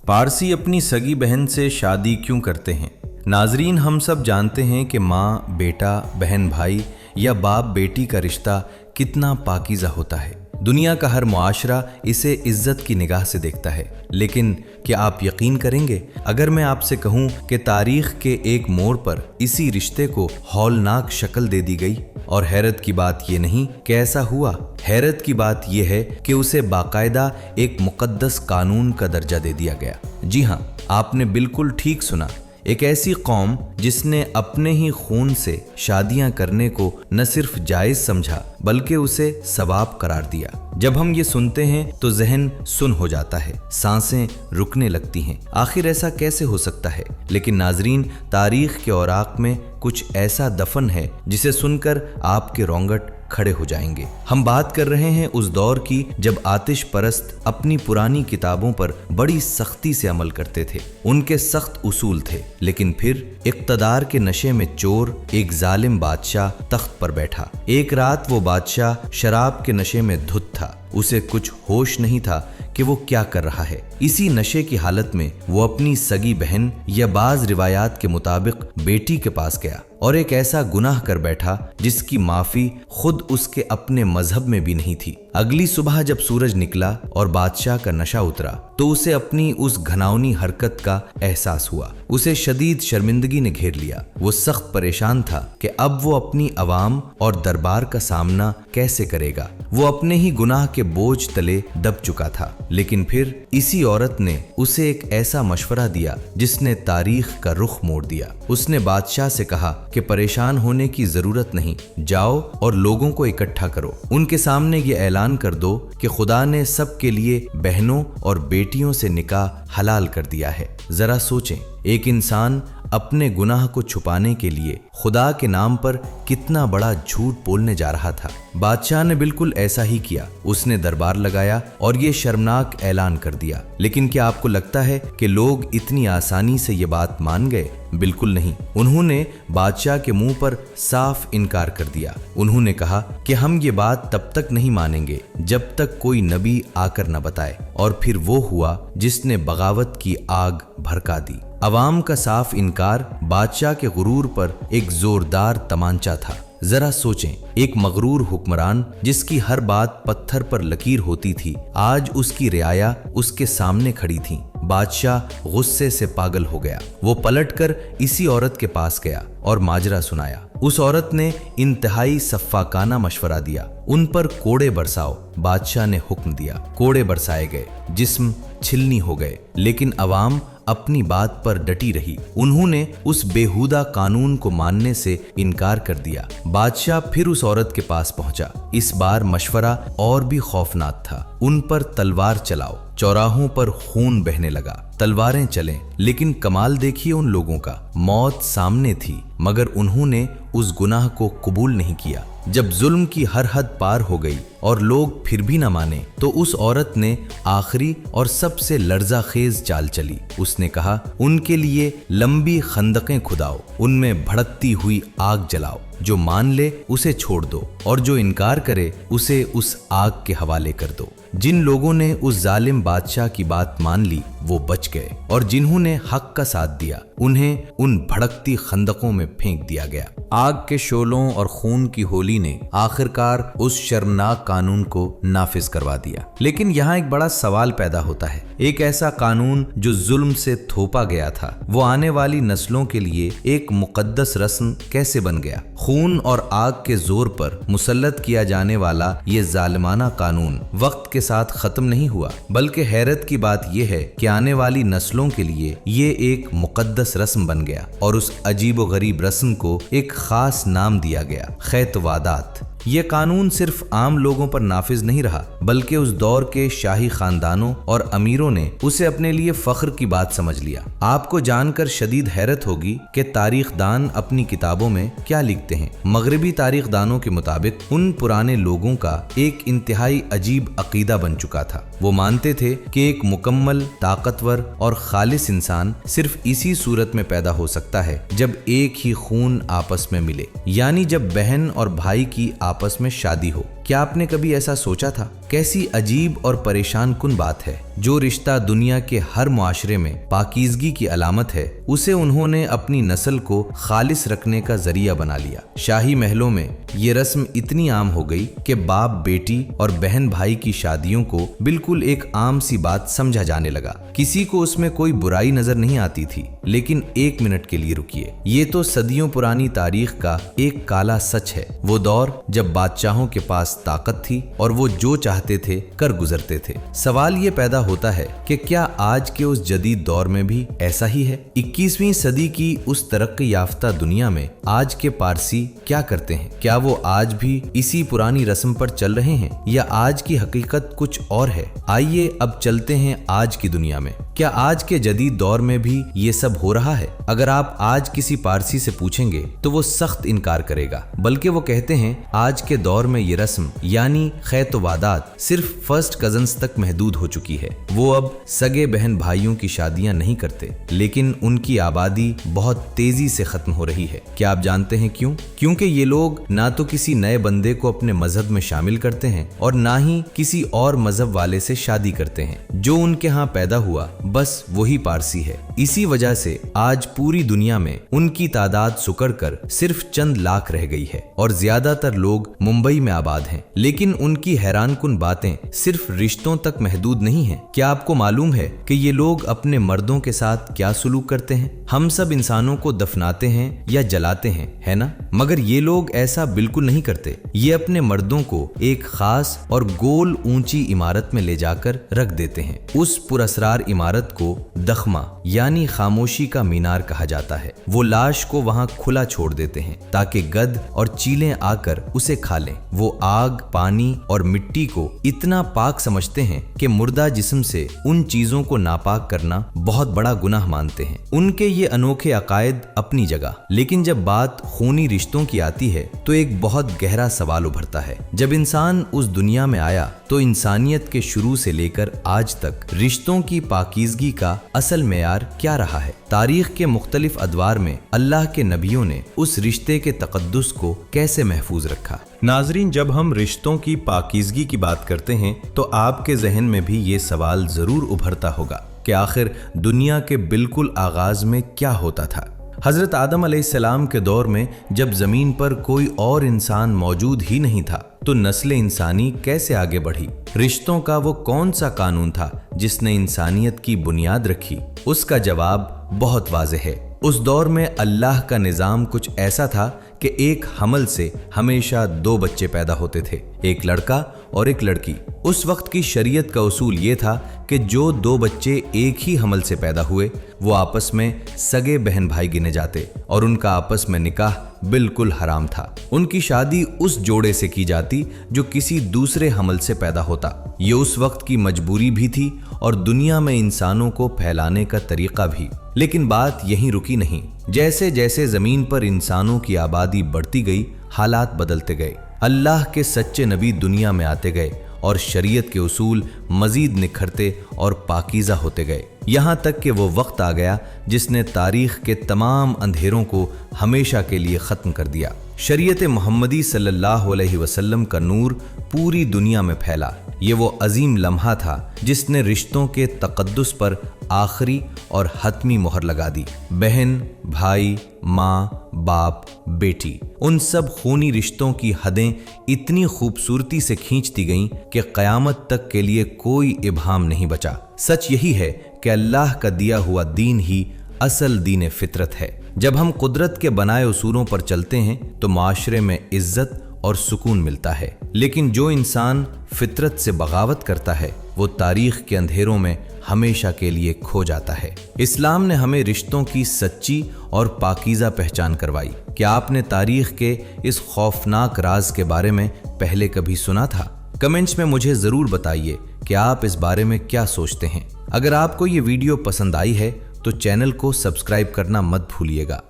पारसी अपनी सगी बहन से शादी क्यों करते हैं? नाजरीन, हम सब जानते हैं कि माँ बेटा, बहन भाई या बाप बेटी का रिश्ता कितना पाकीज़ा होता है। दुनिया का हर मुआशरा इसे इज्जत की निगाह से देखता है। लेकिन क्या आप यकीन करेंगे अगर मैं आपसे कहूं कि तारीख के एक मोड़ पर इसी रिश्ते को हौलनाक शक्ल दे दी गई? और हैरत की बात यह नहीं कि ऐसा हुआ, हैरत की बात यह है कि उसे बाकायदा एक मुकद्दस कानून का दर्जा दे दिया गया। जी हाँ, आपने बिल्कुल ठीक सुना। एक ऐसी कौम जिसने अपने ही खून से शादियां करने को न सिर्फ जायज समझा बल्कि उसे सवाब करार दिया। जब हम ये सुनते हैं तो जहन सुन हो जाता है, सांसें रुकने लगती हैं। आखिर ऐसा कैसे हो सकता है? लेकिन नाजरीन, तारीख के औराक में कुछ ऐसा दफन है जिसे सुनकर आपके रोंगट खड़े हो जाएंगे। हम बात कर रहे हैं उस दौर की जब आतिश परस्त अपनी पुरानी किताबों पर बड़ी सख्ती से अमल करते थे। उनके सख्त उसूल थे, लेकिन फिर इक़्तिदार के नशे में चोर एक जालिम बादशाह तख्त पर बैठा। एक रात वो बादशाह शराब के नशे में धुत था। उसे कुछ होश नहीं था कि वो क्या कर रहा है। इसी नशे की हालत में वो अपनी सगी बहन या बाज रिवायात के मुताबिक बेटी के पास गया और एक ऐसा गुनाह कर बैठा जिसकी माफी खुद उसके अपने मजहब में भी नहीं थी। अगली सुबह जब सूरज निकला और बादशाह का नशा उतरा तो उसे अपनी उस घनावनी हरकत का एहसास हुआ। उसे शदीद शर्मिंदगी ने घेर लिया। वो सख्त परेशान था कि अब वो अपनी अवाम और दरबार का सामना कैसे करेगा। वो अपने ही गुनाह के बोझ तले दब चुका था। लेकिन फिर इसी औरत ने उसे एक ऐसा मशवरा दिया जिसने तारीख का रुख मोड़ दिया। उसने बादशाह से कहा कि परेशान होने की जरूरत नहीं, जाओ और लोगों को इकट्ठा करो। उनके सामने ये ऐलान कर दो कि खुदा ने सबके लिए बहनों और बेटियों से निकाह हलाल कर दिया है। जरा सोचें, एक इंसान अपने गुनाह को छुपाने के लिए खुदा के नाम पर कितना बड़ा झूठ बोलने जा रहा था। बादशाह ने बिल्कुल ऐसा ही किया। उसने दरबार लगाया और ये शर्मनाक ऐलान कर दिया। लेकिन क्या आपको लगता है कि लोग इतनी आसानी से ये बात मान गए? बिल्कुल नहीं। उन्होंने बादशाह के मुंह पर साफ इनकार कर दिया। उन्होंने कहा कि हम ये बात तब तक नहीं मानेंगे जब तक कोई नबी आकर न बताए। और फिर वो हुआ जिसने बगावत की आग भड़का दी। अवाम का साफ इनकार बादशाह के गुरूर पर एक जोरदार तमांचा था। जरा सोचें, एक मगरूर हुक्मरान जिसकी हर बात पत्थर पर लकीर होती थी, आज उसकी रियाया उसके सामने खड़ी थी। बादशाह गुस्से से पागल हो गया। वो पलटकर इसी औरत के पास गया और माजरा सुनाया। उस औरत ने इंतहाई सफ़ाकाना मशवरा दिया, उन पर कोड़े बरसाओ। बादशाह ने हुक्म दिया, कोड़े बरसाए गए, जिस्म छिलनी हो गए। लेकिन अवाम अपनी बात पर डटी रही। उन्होंने उस बेहुदा कानून को मानने से इनकार कर दिया। बादशाह फिर उस औरत के पास पहुंचा। इस बार मशवरा और भी खौफनाक था। उन पर तलवार चलाओ। चौराहों पर खून बहने लगा। तलवारें चलें, लेकिन कमाल देखिए उन लोगों का, मौत सामने थी मगर उन्होंने उस गुनाह को कबूल नहीं किया। जब जुल्म की हर हद पार हो गई और लोग फिर भी न माने तो उस औरत ने आखिरी और सबसे लर्जाखेज चाल चली। उसने कहा, उनके लिए लंबी खंदकें खुदाओ, उनमें भड़कती हुई आग जलाओ। जो मान ले उसे छोड़ दो और जो इनकार करे उसे उस आग के हवाले कर दो। जिन लोगों ने उस जालिम बादशाह की बात मान ली वो बच गए और जिन्होंने हक का साथ दिया उन्हें उन भड़कती खंदकों में फेंक दिया गया। आग के शोलों और खून की होली ने आखिरकार उस शर्मनाक कानून को नाफिज करवा दिया। लेकिन यहाँ एक बड़ा सवाल पैदा होता है, एक ऐसा कानून जो जुल्म से थोपा गया था वो आने वाली नस्लों के लिए एक मुकद्दस रस्म कैसे बन गया? खून और आग के जोर पर मुसल्लत किया जाने वाला ये जालिमाना कानून वक्त के साथ खत्म नहीं हुआ, बल्कि हैरत की बात यह है कि आने वाली नस्लों के लिए ये एक मुकद्दस रस्म बन गया और उस अजीबो गरीब रस्म को एक खास नाम दिया गया, खैतवादात। ये कानून सिर्फ आम लोगों पर नाफिज नहीं रहा बल्कि उस दौर के शाही खानदानों और अमीरों ने उसे अपने लिए फख्र की बात समझ लिया। आपको जानकर शदीद हैरत होगी कि तारीखदान अपनी किताबों में क्या लिखते हैं। मगरबी तारीखदानों के मुताबिक उन पुराने लोगों का एक इंतहाई अजीब अकीदा बन चुका था। वो मानते थे कि एक मुकम्मल, ताकतवर और खालिस इंसान सिर्फ इसी सूरत में पैदा हो सकता है जब एक ही खून आपस में मिले, यानी जब बहन और भाई की आपस में शादी हो। क्या आपने कभी ऐसा सोचा था? कैसी अजीब और परेशान कुन बात है, जो रिश्ता दुनिया के हर मुआशरे में पाकीज़गी की अलामत है, उसे उन्होंने अपनी नस्ल को खालिस रखने का जरिया बना लिया। शाही महलों में ये रस्म इतनी आम हो गई कि बाप बेटी और बहन भाई की शादियों को बिल्कुल एक आम सी बात समझा जाने लगा। किसी को उसमें कोई बुराई नजर नहीं आती थी। लेकिन एक मिनट के लिए रुकिए, ये तो सदियों पुरानी तारीख का एक काला सच है। वो दौर जब बादशाहों के पास ताकत थी और वो जो चाहते थे कर गुजरते थे। सवाल ये पैदा होता है कि क्या आज के उस जदीद दौर में भी ऐसा ही है? 21वीं सदी की उस तरक्की याफ्ता दुनिया में आज के पारसी क्या करते हैं? क्या वो आज भी इसी पुरानी रस्म पर चल रहे हैं या आज की हकीकत कुछ और है? आइए अब चलते हैं आज की दुनिया में। क्या आज के जदीद दौर में भी ये सब हो रहा है? अगर आप आज किसी पारसी से पूछेंगे तो वो सख्त इनकार करेगा, बल्कि वो कहते हैं आज के दौर में ये रस्म यानी खैत-ओ-वादात सिर्फ फर्स्ट कजन्स तक महदूद हो चुकी है। वो अब सगे बहन भाइयों की शादियां नहीं करते, लेकिन उनकी आबादी बहुत तेजी से खत्म हो रही है। क्या आप जानते हैं क्यों? क्योंकि ये लोग ना तो किसी नए बंदे को अपने मजहब में शामिल करते हैं और ना ही किसी और मजहब वाले से शादी करते हैं। जो उनके यहाँ पैदा हुआ बस वही पारसी है। इसी वजह से आज पूरी दुनिया में उनकी तादाद सुकड़ कर सिर्फ चंद लाख रह गई है और ज्यादातर लोग मुंबई में आबाद हैं। लेकिन उनकी हैरानकुन बातें सिर्फ रिश्तों तक महदूद नहीं हैं। क्या आपको मालूम है कि ये लोग अपने मर्दों के साथ क्या सुलूक करते हैं? हम सब इंसानों को दफनाते हैं या जलाते हैं, है ना? मगर ये लोग ऐसा बिल्कुल नहीं करते। ये अपने मर्दों को एक खास और गोल ऊंची इमारत में ले जाकर रख देते हैं। उस पुरअसरार इमारत को दखमा यानी खामोशी का मीनार कहा जाता है। वो लाश को वहां खुला छोड़ देते हैं ताकि गध और चीलें आकर उसे खा लें। वो आग, पानी और मिट्टी को इतना पाक समझते हैं कि मुर्दा जिस्म से उन चीजों को नापाक करना बहुत बड़ा गुनाह मानते हैं। उनके ये अनोखे अकायद अपनी जगह, लेकिन जब बात खूनी रिश्तों की आती है तो एक बहुत गहरा सवाल उभरता है। जब इंसान उस दुनिया में आया तो इंसानियत के शुरू से लेकर आज तक रिश्तों की पाकीज़गी का असल मेयार क्या रहा है? तारीख के मुख्तलिफ अदवार में अल्लाह के नबियों ने उस रिश्ते के तकद्दुस को कैसे महफूज रखा? नाजरीन, जब हम रिश्तों की पाकीज़गी की बात करते हैं तो आपके जहन में भी ये सवाल जरूर उभरता होगा कि आखिर दुनिया के बिल्कुल आगाज में क्या होता था। हजरत आदम अलैहिस्सलाम के दौर में जब जमीन पर कोई और इंसान मौजूद ही नहीं था तो नस्ल इंसानी कैसे आगे बढ़ी? रिश्तों का वो कौन सा कानून था जिसने इंसानियत की बुनियाद रखी? उसका जवाब बहुत वाज़ेह है। उस दौर में अल्लाह का निज़ाम कुछ ऐसा था कि एक हमल से हमेशा 2 बच्चे पैदा होते थे, एक लड़का और एक लड़की। उस वक्त की शरीयत का उसूल ये था कि जो 2 बच्चे एक ही हमल से पैदा हुए वो आपस में सगे बहन भाई गिने जाते और उनका आपस में निकाह बिल्कुल हराम था। उनकी शादी उस जोड़े से की जाती जो किसी दूसरे हमल से पैदा होता। ये उस वक्त की मजबूरी भी थी और दुनिया में इंसानों को फैलाने का तरीका भी। लेकिन बात यहीं रुकी नहीं। जैसे जैसे जमीन पर इंसानों की आबादी बढ़ती गई, हालात बदलते गए। अल्लाह के सच्चे नबी दुनिया में आते गए और शरीयत के उसूल मजीद निखरते और पाकीज़ा होते गए, यहाँ तक कि वो वक्त आ गया जिसने तारीख के तमाम अंधेरों को हमेशा के लिए ख़त्म कर दिया। शरीयत मोहम्मदी सल्लल्लाहु अलैहि वसल्लम का नूर पूरी दुनिया में फैला। ये वो अजीम लम्हा था जिसने रिश्तों के तकद्दुस पर आखिरी और हतमी मोहर लगा दी। बहन, भाई, माँ, बाप, बेटी, उन सब खूनी रिश्तों की हदें इतनी खूबसूरती से खींचती गईं कि क़यामत तक के लिए कोई इबहाम नहीं बचा। सच यही है कि अल्लाह का दिया हुआ दीन ही असल दीन फितरत है। जब हम कुदरत के बनाए उसूलों पर चलते हैं तो माशरे में इज्जत और सुकून मिलता है। लेकिन जो इंसान फितरत से बगावत करता है वो तारीख के अंधेरों में हमेशा के लिए खो जाता है। इस्लाम ने हमें रिश्तों की सच्ची और पाकीज़ा पहचान करवाई। क्या आपने तारीख के इस खौफनाक राज के बारे में पहले कभी सुना था? कमेंट्स में मुझे ज़रूर बताइए कि आप इस बारे में क्या सोचते हैं। अगर आपको ये वीडियो पसंद आई है तो चैनल को सब्सक्राइब करना मत भूलिएगा।